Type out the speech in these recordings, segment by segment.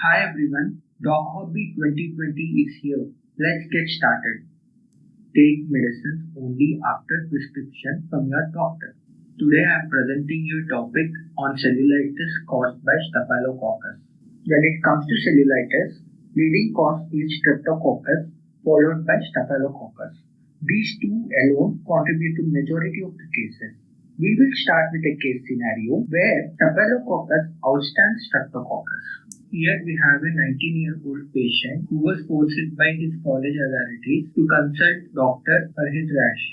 Hi everyone, Doc Hobby 2020 is here. Let's get started. Take medicines only after prescription from your doctor. Today I am presenting you a topic on cellulitis caused by Staphylococcus. When it comes to cellulitis, leading cause is Streptococcus followed by Staphylococcus. These two alone contribute to majority of the cases. We will start with a case scenario where Staphylococcus outstands Streptococcus. Here we have a 19-year-old patient who was forced by his college authorities to consult doctor for his rash.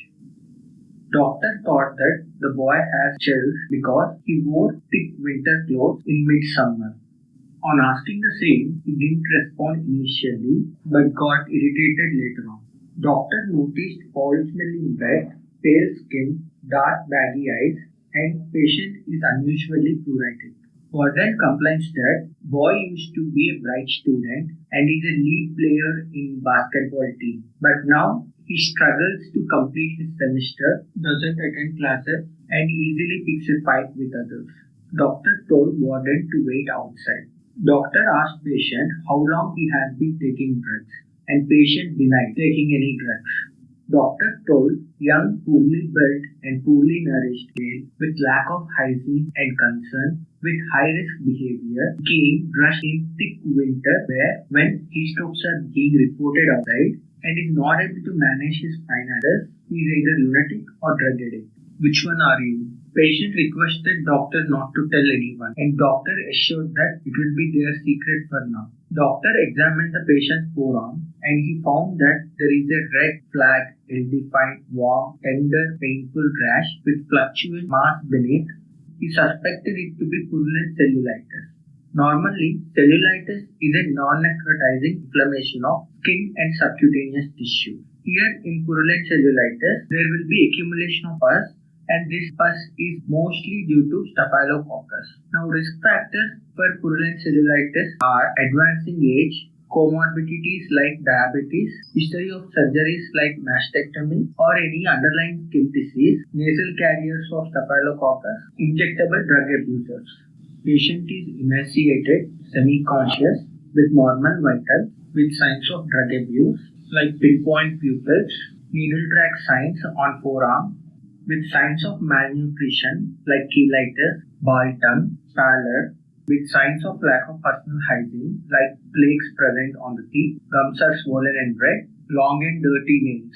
Doctor thought that the boy has chills because he wore thick winter clothes in midsummer. On asking the same, he didn't respond initially but got irritated later on. Doctor noticed foul-smelling breath, pale skin, dark baggy eyes, and patient is unusually pruritic. Warden complains that boy used to be a bright student and is a lead player in basketball team, but now he struggles to complete his semester, doesn't attend classes, and easily picks a fight with others. Doctor told warden to wait outside. Doctor asked patient how long he has been taking drugs, and patient denied taking any drugs. Doctor told young, poorly built and poorly nourished male with lack of hygiene and concern with high-risk behavior came rushed in thick winter wear when heat strokes are being reported outside and is not able to manage his finances. He is either lunatic or drug addict. Which one are you? Patient requested doctor not to tell anyone and doctor assured that it will be their secret for now. Doctor examined the patient's forearm and he found that there is a red, flat, ill-defined, warm, tender, painful rash with fluctuant mass beneath. He suspected it to be purulent cellulitis. Normally, cellulitis is a non-necrotizing inflammation of skin and subcutaneous tissue. Here in purulent cellulitis, there will be accumulation of pus and this pus is mostly due to Staphylococcus. Now, risk factors for purulent cellulitis are advancing age, comorbidities like diabetes, history of surgeries like mastectomy or any underlying skin disease, nasal carriers of Staphylococcus, injectable drug abusers. Patient is emaciated, semi-conscious, with normal vitals, with signs of drug abuse like pinpoint pupils, needle track signs on forearm, with signs of malnutrition like cheilitis, ball tongue, pallor, with signs of lack of personal hygiene like plaques present on the teeth, gums are swollen and red, long and dirty nails.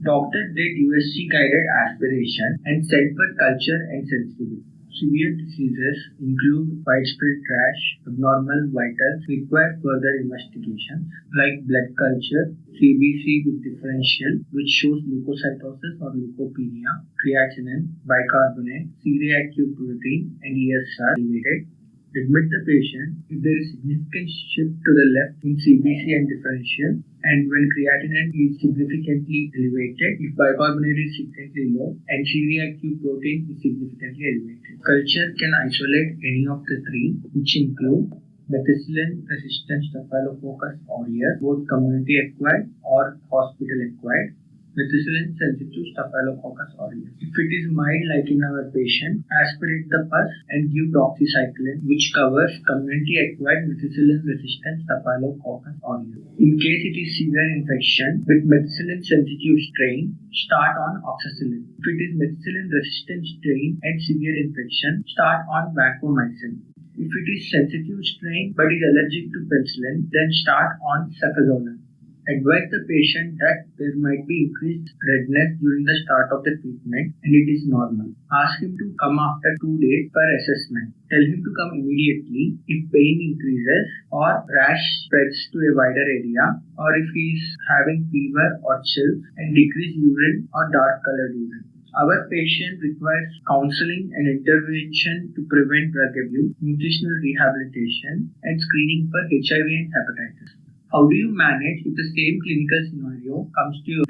Doctor did USG guided aspiration and sent for culture and sensitivity. Severe diseases include widespread rash, abnormal vitals, require further investigations like blood culture, CBC with differential, which shows leukocytosis or leukopenia, creatinine, bicarbonate, C-reactive protein, and ESR elevated. Admit the patient if there is significant shift to the left in CBC and differential, and when creatinine is significantly elevated, if bicarbonate is significantly low, and C-reactive protein is significantly elevated. Culture can isolate any of the three, which include methicillin-resistant Staphylococcus aureus, both community-acquired or hospital-acquired, methicillin-sensitive Staphylococcus aureus. If it is mild like in our patient, aspirate the pus and give doxycycline, which covers community-acquired methicillin-resistant Staphylococcus aureus. In case it is severe infection with methicillin-sensitive strain, start on oxacillin. If it is methicillin-resistant strain and severe infection, start on vancomycin. If it is sensitive strain but is allergic to penicillin, then start on cefazolin. Advise the patient that there might be increased redness during the start of the treatment and it is normal. Ask him to come after 2 days for assessment. Tell him to come immediately if pain increases or rash spreads to a wider area or if he is having fever or chills and decreased urine or dark colored urine. Our patient requires counseling and intervention to prevent drug abuse, nutritional rehabilitation, and screening for HIV and hepatitis. How do you manage if the same clinical scenario comes to you?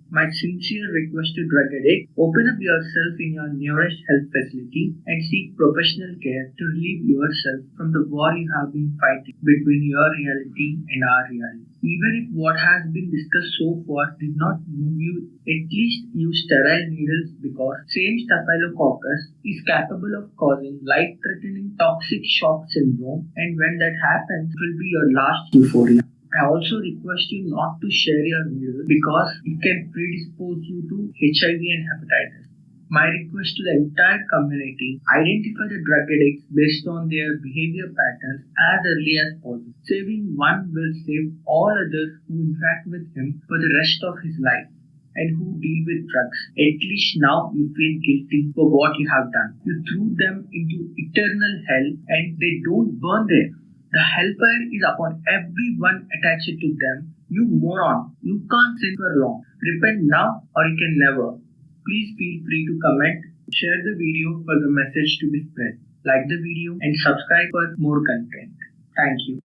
My sincere request to drug addicts, open up yourself in your nearest health facility and seek professional care to relieve yourself from the war you have been fighting between your reality and our reality. Even if what has been discussed so far did not move you, at least use sterile needles because same Staphylococcus is capable of causing life-threatening toxic shock syndrome, and when that happens, it will be your last euphoria. I also request you not to share your needle because it can predispose you to HIV and hepatitis. My request to the entire community, identify the drug addicts based on their behavior patterns as early as possible. Saving one will save all others who interact with him for the rest of his life and who deal with drugs. At least now you feel guilty for what you have done. You threw them into eternal hell and they don't burn there. The hellfire is upon everyone attached to them. You moron, you can't sin for long. Repent now or you can never. Please feel free to comment, share the video for the message to be spread, like the video and subscribe for more content. Thank you.